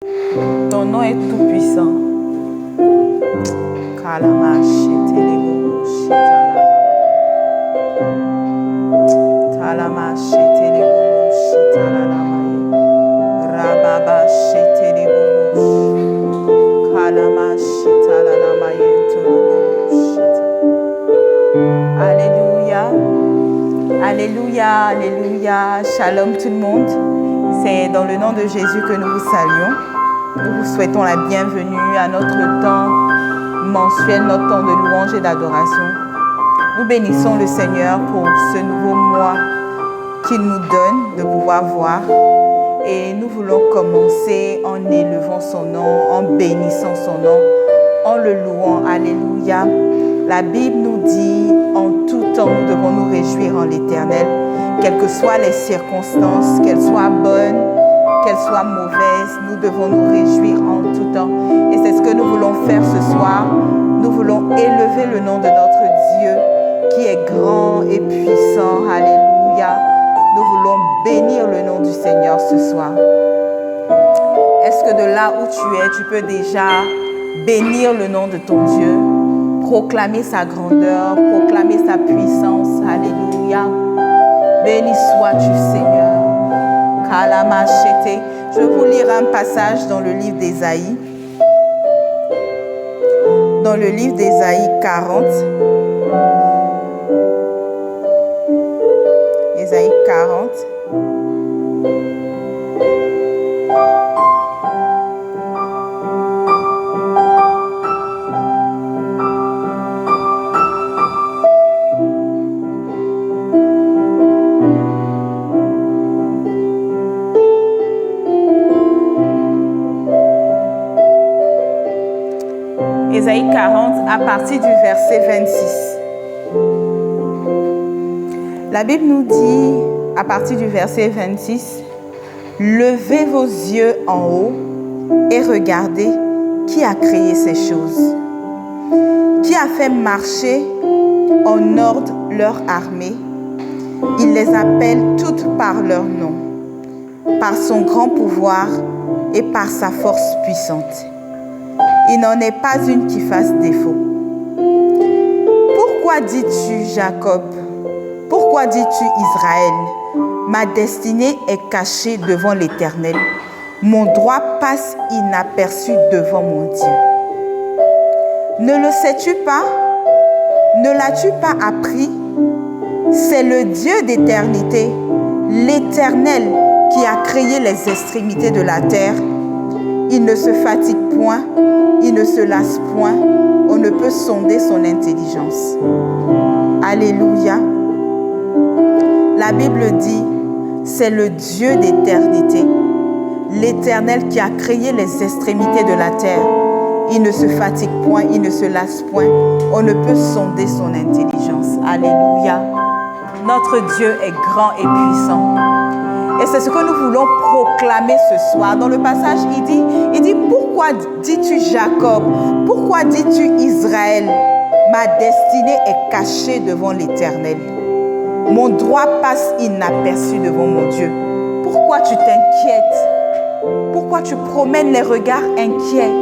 Ton nom est tout puissant. Alléluia. Alléluia, alléluia. Shalom tout le monde. C'est dans le nom de Jésus que nous vous saluons. Nous vous souhaitons la bienvenue à notre temps mensuel, notre temps de louange et d'adoration. Nous bénissons le Seigneur pour ce nouveau mois qu'il nous donne de pouvoir voir. Et nous voulons commencer en élevant son nom, en bénissant son nom, en le louant. Alléluia. La Bible nous dit, en tout temps, nous devons nous réjouir en l'Éternel, quelles que soient les circonstances, qu'elles soient bonnes, qu'elles soient mauvaises, nous devons nous réjouir en tout temps. Et c'est ce que nous voulons faire ce soir. Nous voulons élever le nom de notre Dieu qui est grand et puissant. Alléluia. Nous voulons bénir le nom du Seigneur ce soir. Est-ce que de là où tu peux déjà bénir le nom de ton Dieu, proclamer sa grandeur, proclamer sa puissance? Alléluia. Béni sois-tu, Seigneur. Kalamashete. Je vais vous lire un passage dans le livre d'Ésaïe. Dans le livre d'Ésaïe 40. Ésaïe 40. Ésaïe 40 à partir du verset 26. La Bible nous dit à partir du verset 26, « Levez vos yeux en haut et regardez qui a créé ces choses, qui a fait marcher en ordre leur armée. Il les appelle toutes par leur nom, par son grand pouvoir et par sa force puissante. Il n'en est pas une qui fasse défaut. Pourquoi dis-tu Jacob? Pourquoi dis-tu Israël? Ma destinée est cachée devant l'Éternel. Mon droit passe inaperçu devant mon Dieu. Ne le sais-tu pas? Ne l'as-tu pas appris? C'est le Dieu d'éternité, l'Éternel qui a créé les extrémités de la terre. Il ne se fatigue point, il ne se lasse point, on ne peut sonder son intelligence. » Alléluia. La Bible dit, c'est le Dieu d'éternité, l'Éternel qui a créé les extrémités de la terre. Il ne se fatigue point, il ne se lasse point, on ne peut sonder son intelligence. Alléluia. Notre Dieu est grand et puissant. Et c'est ce que nous voulons proclamer ce soir. Dans le passage, il dit, pourquoi dis-tu Jacob? Pourquoi dis-tu Israël? Ma destinée est cachée devant l'Éternel. Mon droit passe inaperçu devant mon Dieu. Pourquoi tu t'inquiètes? Pourquoi tu promènes les regards inquiets?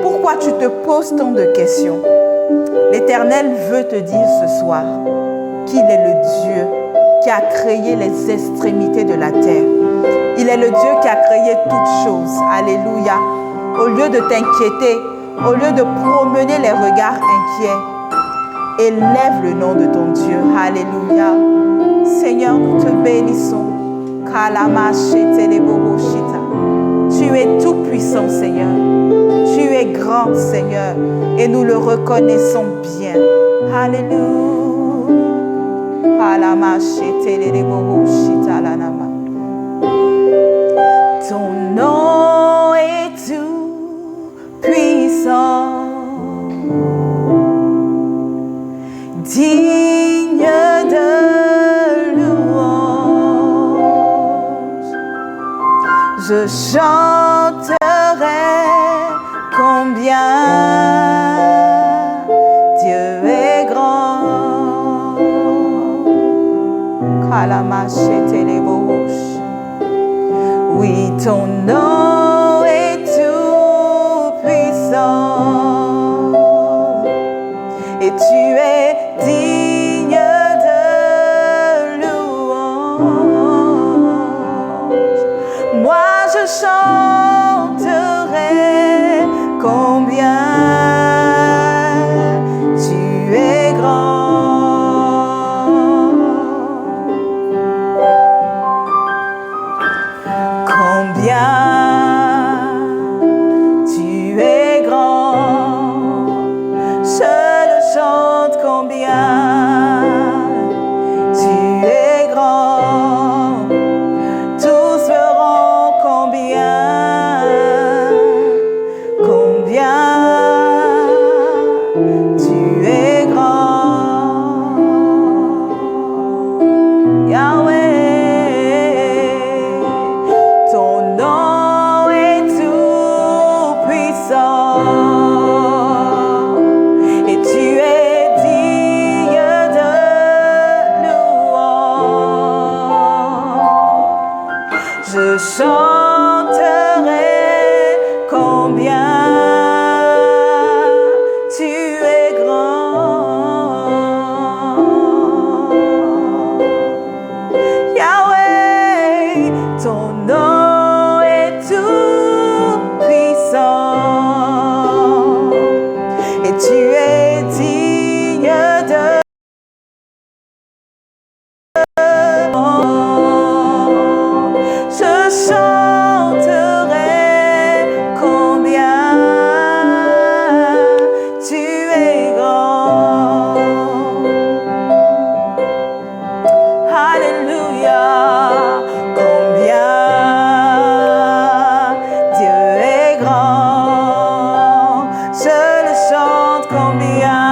Pourquoi tu te poses tant de questions? L'Éternel veut te dire ce soir qu'il est le Dieu qui a créé les extrémités de la terre. Il est le Dieu qui a créé toutes choses. Alléluia. Au lieu de t'inquiéter, au lieu de promener les regards inquiets, élève le nom de ton Dieu. Alléluia. Seigneur, nous te bénissons. Tu es tout puissant, Seigneur. Tu es grand, Seigneur. Et nous le reconnaissons bien. Alléluia. Ton nom est tout puissant, digne de louange. Je chanterai combien Dieu est grand. Oui, ton nom est et tu es digne de louange. Moi je chanterai combien tu es grand, combien tu es grand. Je le chante combien tu es grand. Tous verront combien tu es grand. Yahweh, ton nom est tout puissant et tu es digne de louange. Je chanterai combien tu es grand. Yahweh, ton nom est tout puissant et tu es digne de je chanterai combien tu es grand. Alléluia, combien Dieu est grand. Je le chante combien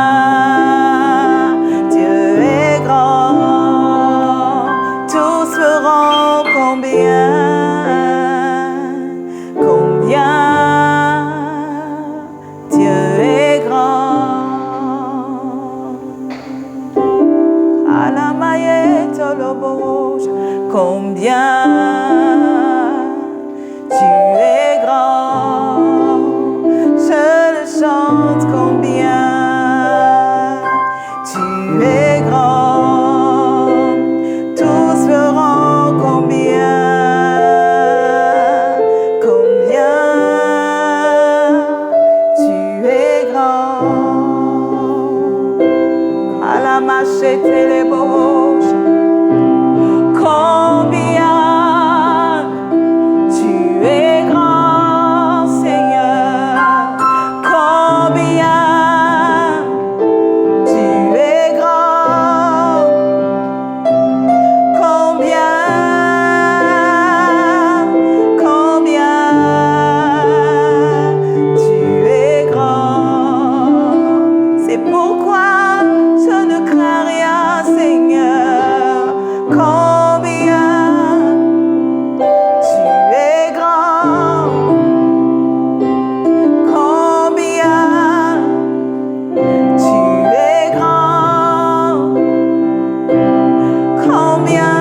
Dieu est grand. Tous verront combien Dieu est grand. À la maillette le bouge, combien tu es grand. Je le chante combien tu es grand. Tous verront combien tu es grand. À la machette et les bouches, combien tu es grand, Seigneur. Combien tu es grand. Combien tu es grand. C'est pourquoi je ne crains rien, Seigneur. Combien tu es grand. Combien tu es grand. Combien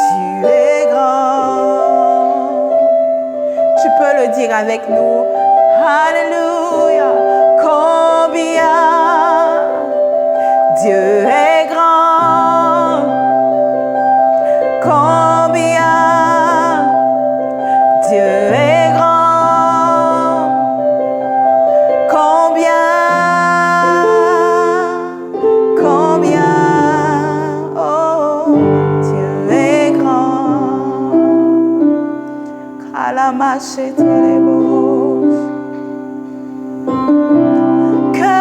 tu es grand. Tu peux le dire avec nous. Alléluia. Combien Dieu est grand. Combien Dieu est grand. Combien oh Dieu est grand. À la machette les bouches, que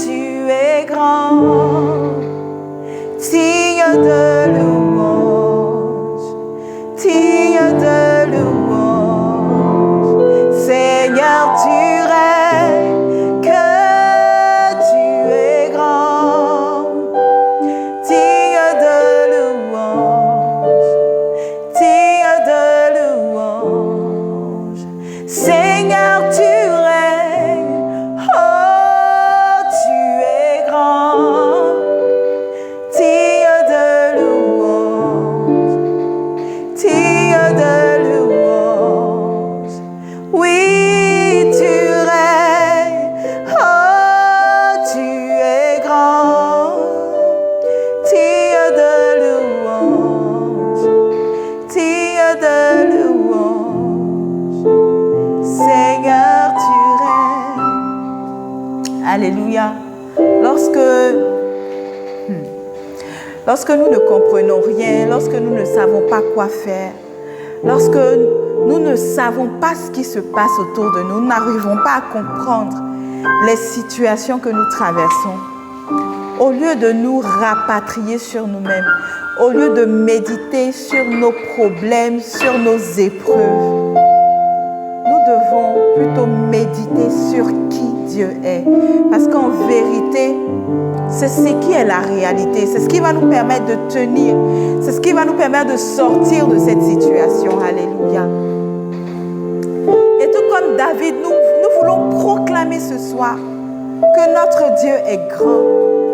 tu es grand, digne de louange, digne de louange. Seigneur, tu règnes, que tu es grand, digne de louange, digne de louange. Lorsque nous ne comprenons rien, lorsque nous ne savons pas quoi faire, lorsque nous ne savons pas ce qui se passe autour de nous, nous n'arrivons pas à comprendre les situations que nous traversons, au lieu de nous rapatrier sur nous-mêmes, au lieu de méditer sur nos problèmes, sur nos épreuves, nous devons plutôt méditer sur qui Dieu est. Parce qu'en vérité, c'est ce qui est la réalité. C'est ce qui va nous permettre de tenir. C'est ce qui va nous permettre de sortir de cette situation. Alléluia. Et tout comme David, nous voulons proclamer ce soir que notre Dieu est grand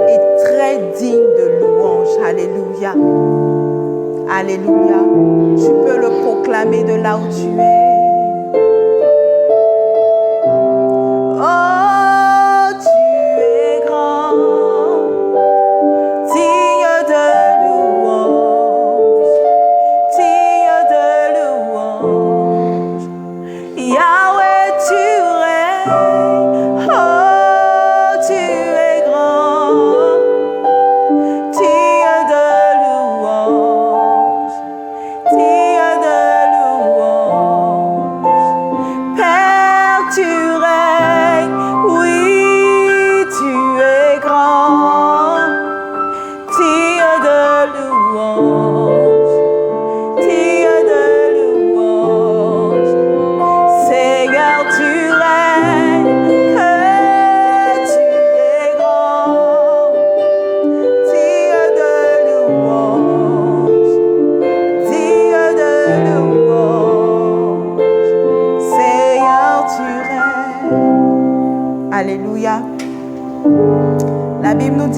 et très digne de louange. Alléluia. Alléluia. Tu peux le proclamer de là où tu es.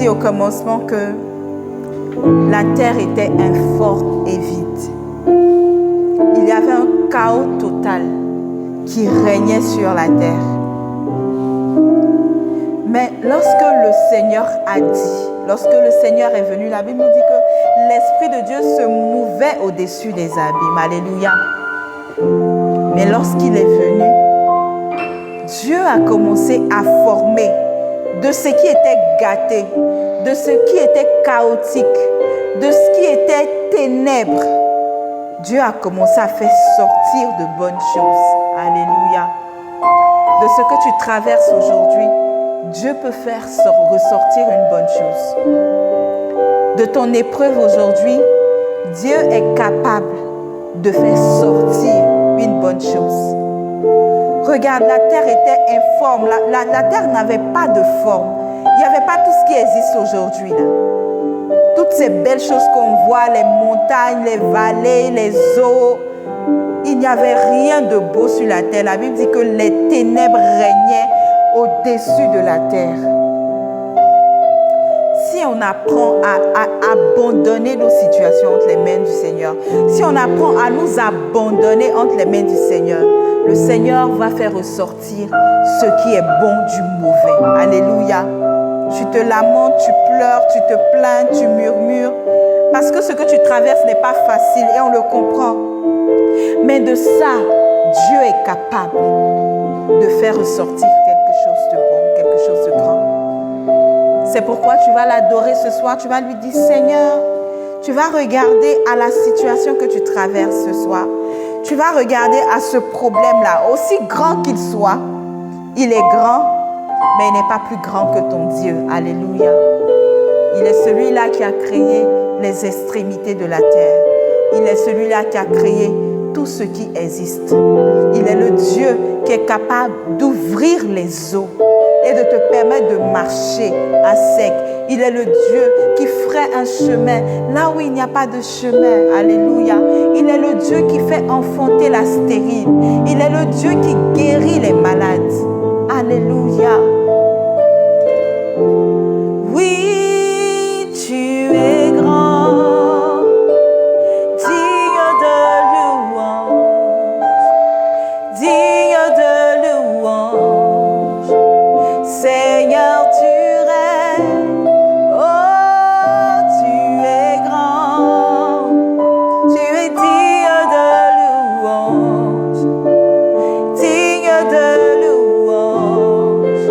Au commencement que la terre était informe et vide. Il y avait un chaos total qui régnait sur la terre. Mais lorsque le Seigneur a dit, lorsque le Seigneur est venu, la Bible nous dit que l'Esprit de Dieu se mouvait au-dessus des abîmes. Alléluia. Mais lorsqu'il est venu, Dieu a commencé à former de ce qui était gâté, de ce qui était chaotique, de ce qui était ténèbres. Dieu a commencé à faire sortir de bonnes choses. Alléluia. De ce que tu traverses aujourd'hui, Dieu peut faire ressortir une bonne chose. De ton épreuve aujourd'hui, Dieu est capable de faire sortir une bonne chose. Regarde, la terre était informe. La terre n'avait pas de forme. Il n'y avait pas tout ce qui existe aujourd'hui là. Toutes ces belles choses qu'on voit, les montagnes, les vallées, les eaux, il n'y avait rien de beau sur la terre. La Bible dit que les ténèbres régnaient au-dessus de la terre. Si on apprend à abandonner nos situations entre les mains du Seigneur, si on apprend à nous abandonner entre les mains du Seigneur, le Seigneur va faire ressortir ce qui est bon du mauvais. Alléluia. Tu te lamentes, tu pleures, tu te plains, tu murmures. Parce que ce que tu traverses n'est pas facile et on le comprend. Mais de ça, Dieu est capable de faire ressortir quelque chose de bon, quelque chose de grand. C'est pourquoi tu vas l'adorer ce soir. Tu vas lui dire, Seigneur, tu vas regarder à la situation que tu traverses ce soir. Tu vas regarder à ce problème-là, aussi grand qu'il soit. Il est grand, mais il n'est pas plus grand que ton Dieu. Alléluia. Il est celui-là qui a créé les extrémités de la terre. Il est celui-là qui a créé tout ce qui existe. Il est le Dieu qui est capable d'ouvrir les eaux et de te permettre de marcher à sec. Il est le Dieu qui ferait un chemin là où il n'y a pas de chemin. Alléluia. Il est le Dieu qui fait enfanter la stérile. Il est le Dieu qui guérit les malades. Alléluia. Oui, tu es grand, digne de louange, digne de louange. Seigneur, tu règnes, oh, tu es grand, tu es digne de louange, digne de louange.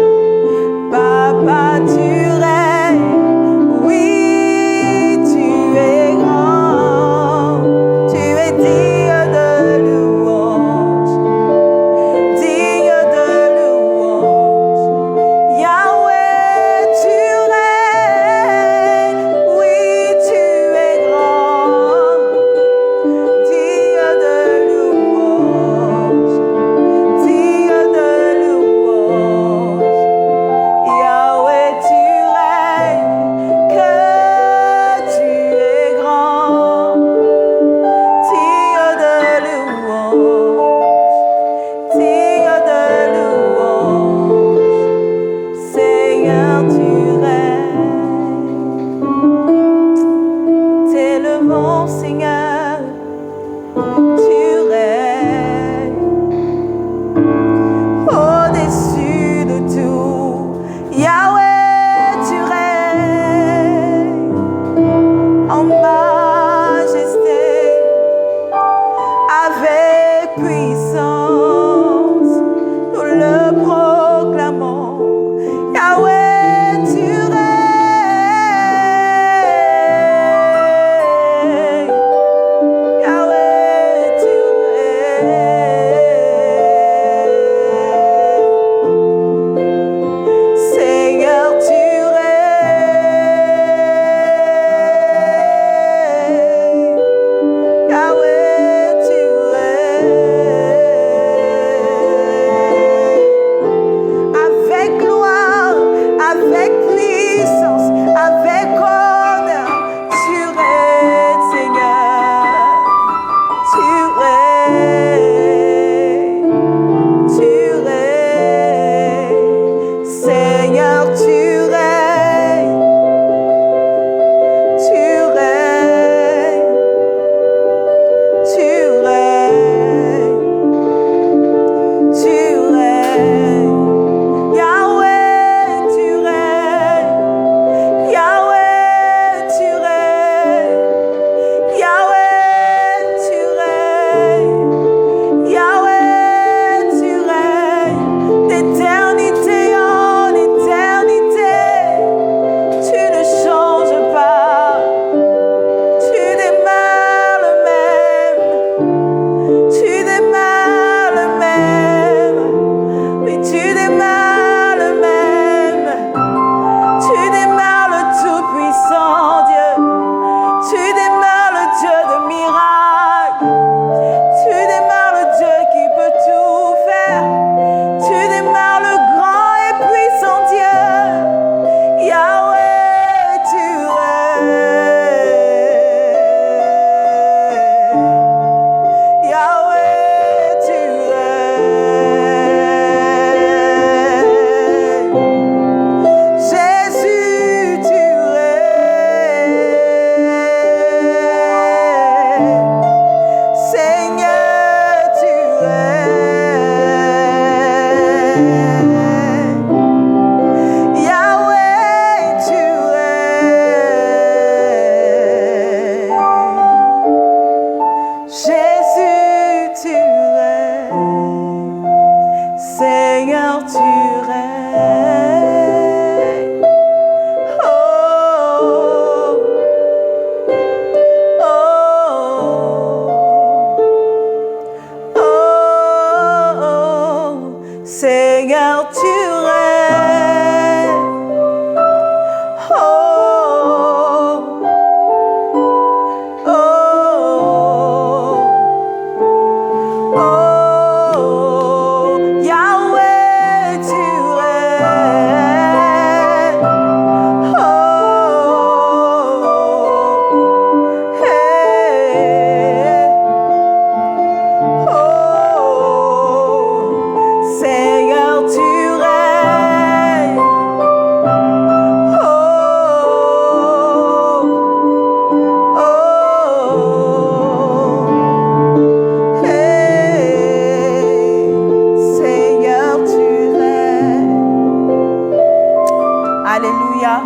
Alléluia.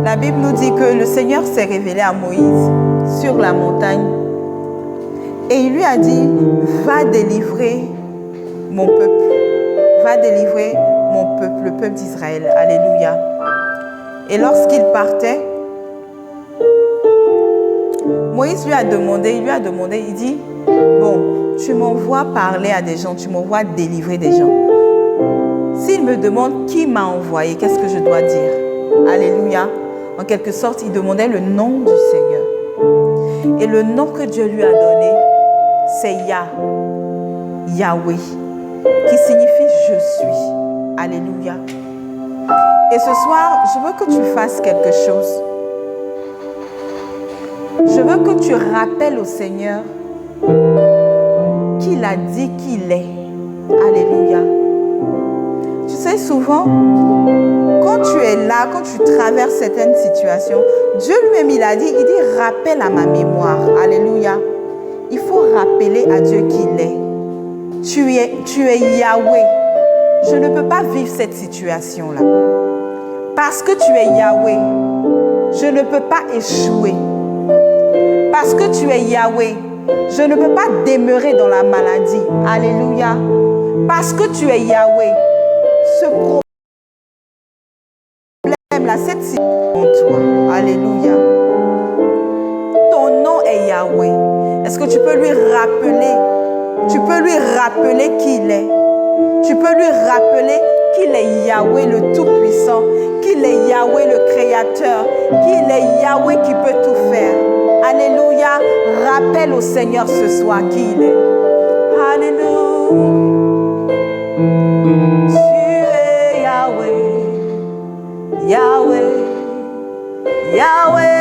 La Bible nous dit que le Seigneur s'est révélé à Moïse sur la montagne. Et il lui a dit, va délivrer mon peuple. Va délivrer mon peuple, le peuple d'Israël. Alléluia. Et lorsqu'il partait, Moïse lui a demandé, il dit, bon, tu m'envoies parler à des gens, tu m'envoies délivrer des gens. S'il me demande qui m'a envoyé, qu'est-ce que je dois dire? Alléluia. En quelque sorte, il demandait le nom du Seigneur. Et le nom que Dieu lui a donné, c'est Yahweh, qui signifie je suis. Alléluia. Et ce soir, je veux que tu fasses quelque chose. Je veux que tu rappelles au Seigneur qu'il a dit qu'il est. Alléluia. Tu sais, souvent, quand tu es là, quand tu traverses certaines situations, Dieu lui-même, il dit, rappelle à ma mémoire. Alléluia. Il faut rappeler à Dieu qu'il est. Tu es Yahweh. Je ne peux pas vivre cette situation-là. Parce que tu es Yahweh, je ne peux pas échouer. Parce que tu es Yahweh, je ne peux pas demeurer dans la maladie. Alléluia. Parce que tu es Yahweh, ce problème-là, cette situation en toi. Alléluia. Ton nom est Yahweh. Est-ce que tu peux lui rappeler? Tu peux lui rappeler qui il est. Tu peux lui rappeler qu'il est Yahweh le Tout-Puissant, qu'il est Yahweh le Créateur, qu'il est Yahweh qui peut tout faire. Alléluia. Rappelle au Seigneur ce soir qui il est. Alléluia. Tu es Yahweh, Yahweh, Yahweh.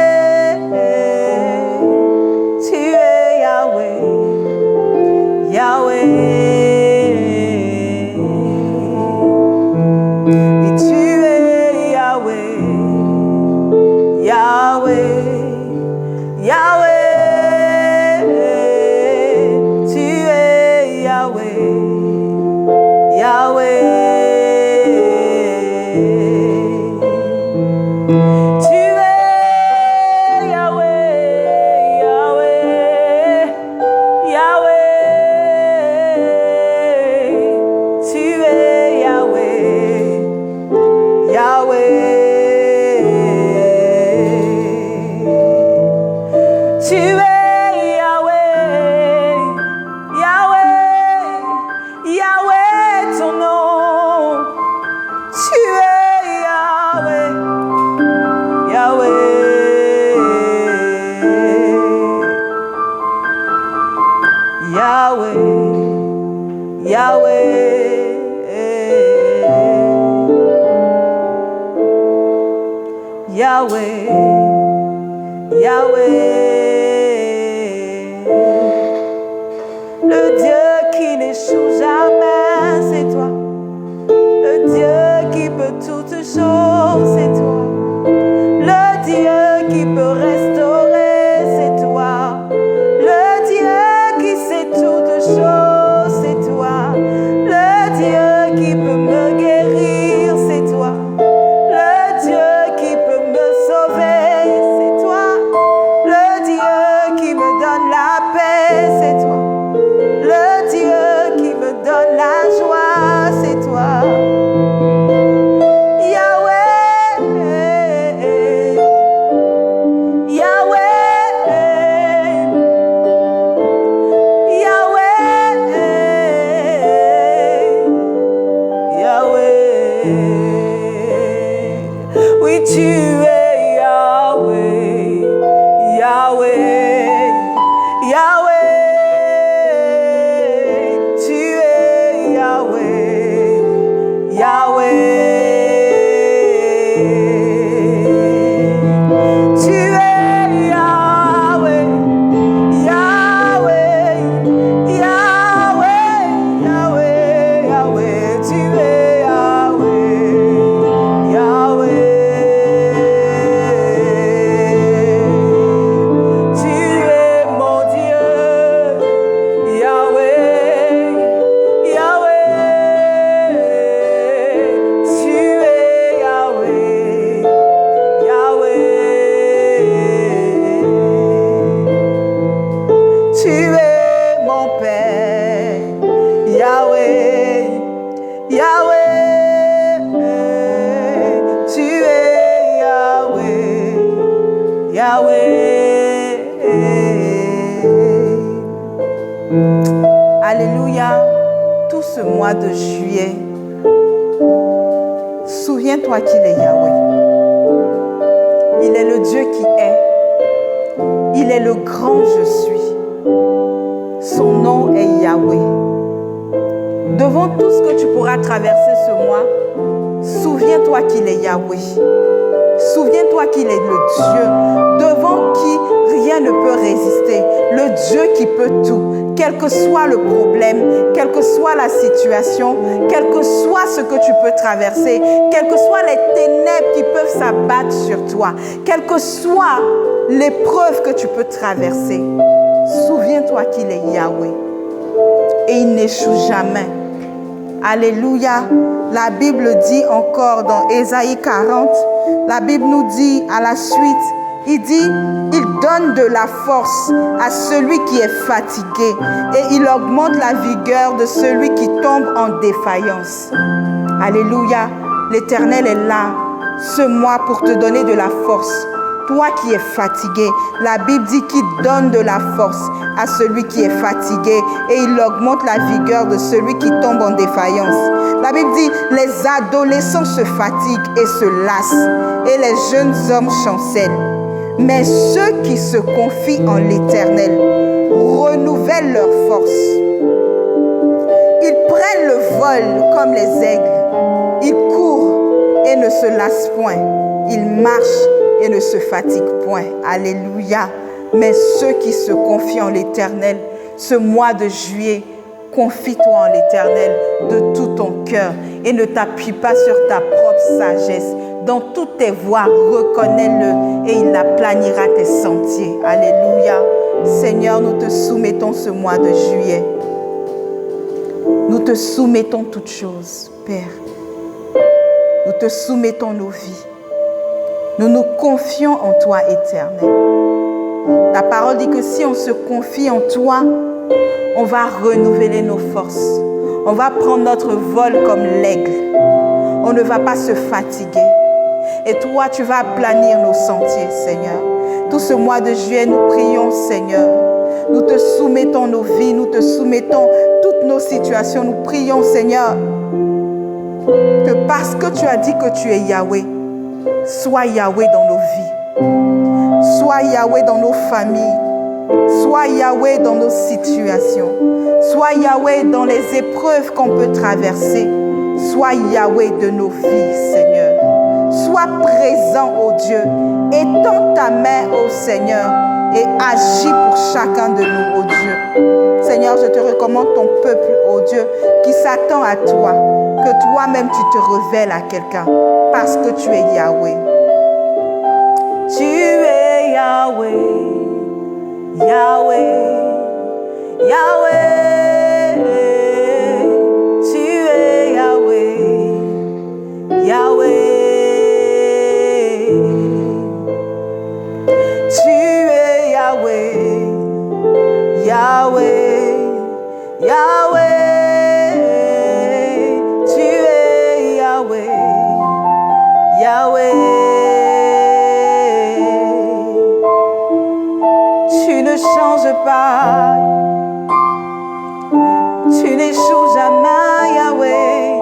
Tu es Yahweh, Yahweh. Yahweh. Alléluia. Tout ce mois de juillet, souviens-toi qu'il est Yahweh. Il est le Dieu qui est. Il est le grand je suis. Son nom est Yahweh. Devant tout ce que tu pourras traverser ce mois, souviens-toi qu'il est Yahweh. Souviens-toi qu'il est le Dieu devant qui rien ne peut résister. Le Dieu qui peut tout. Quel que soit le problème, quelle que soit la situation, quel que soit ce que tu peux traverser, quelles que soient les ténèbres qui peuvent s'abattre sur toi, quelle que soit l'épreuve que tu peux traverser, souviens-toi qu'il est Yahweh. Et il n'échoue jamais. Alléluia. La Bible dit encore dans Ésaïe 40, la Bible nous dit à la suite, il dit, il donne de la force à celui qui est fatigué et il augmente la vigueur de celui qui tombe en défaillance. Alléluia. L'Éternel est là ce mois pour te donner de la force. Toi qui es fatigué, la Bible dit qu'il donne de la force à celui qui est fatigué et il augmente la vigueur de celui qui tombe en défaillance. La Bible dit, les adolescents se fatiguent et se lassent et les jeunes hommes chancellent. Mais ceux qui se confient en l'Éternel renouvellent leur force. Ils prennent le vol comme les aigles. Ils courent et ne se lassent point. Ils marchent et ne se fatiguent point. Alléluia. Mais ceux qui se confient en l'Éternel, ce mois de juillet, confie-toi en l'Éternel de tout ton cœur et ne t'appuie pas sur ta propre sagesse. Dans toutes tes voies, reconnais-le et il aplanira tes sentiers. Alléluia. Seigneur, nous te soumettons ce mois de juillet. Nous te soumettons toutes choses, Père. Nous te soumettons nos vies. Nous nous confions en toi, Éternel. La parole dit que si on se confie en toi, on va renouveler nos forces. On va prendre notre vol comme l'aigle. On ne va pas se fatiguer. Et toi, tu vas aplanir nos sentiers, Seigneur. Tout ce mois de juillet, nous prions, Seigneur. Nous te soumettons nos vies, nous te soumettons toutes nos situations. Nous prions, Seigneur, que parce que tu as dit que tu es Yahweh, sois Yahweh dans nos vies. Sois Yahweh dans nos familles. Sois Yahweh dans nos situations. Sois Yahweh dans les épreuves qu'on peut traverser. Sois Yahweh de nos vies, Seigneur. Sois présent, ô Dieu. Étends ta main, ô Seigneur, et agis pour chacun de nous, ô Dieu. Seigneur, je te recommande ton peuple, ô Dieu, qui s'attend à toi. Que toi-même, tu te révèles à quelqu'un parce que tu es Yahweh. Tu es Yahweh, Yahweh, Yahweh. Tu es Yahweh, Yahweh. Yahweh, Yahweh, tu es Yahweh, Yahweh. Tu ne changes pas, tu n'échoues jamais, Yahweh.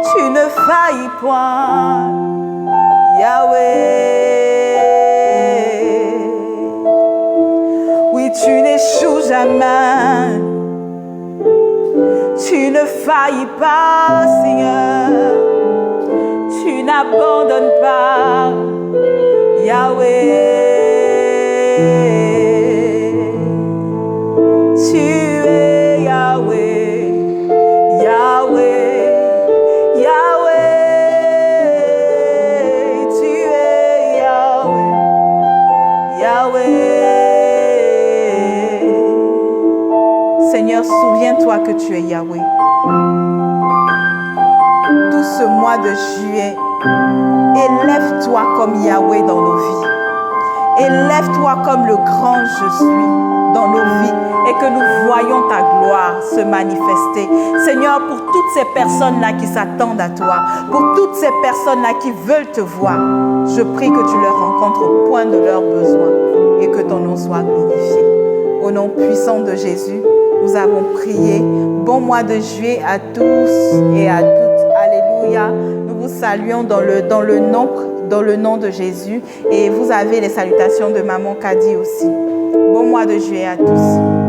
Tu ne faillis point, Yahweh. Tu n'échoues jamais, tu ne faillis pas, Seigneur, tu n'abandonnes pas, Yahweh. Tu es Yahweh, Yahweh, Yahweh. Tu es Yahweh, Yahweh. Seigneur, souviens-toi que tu es Yahweh. Tout ce mois de juillet, élève-toi comme Yahweh dans nos vies. Élève-toi comme le grand je suis dans nos vies et que nous voyons ta gloire se manifester. Seigneur, pour toutes ces personnes-là qui s'attendent à toi, pour toutes ces personnes-là qui veulent te voir, je prie que tu leur rencontres au point de leurs besoins et que ton nom soit glorifié. Au nom puissant de Jésus, nous avons prié. Bon mois de juillet à tous et à toutes. Alléluia. Nous vous saluons dans le nom de Jésus. Et vous avez les salutations de Maman Kadi aussi. Bon mois de juillet à tous.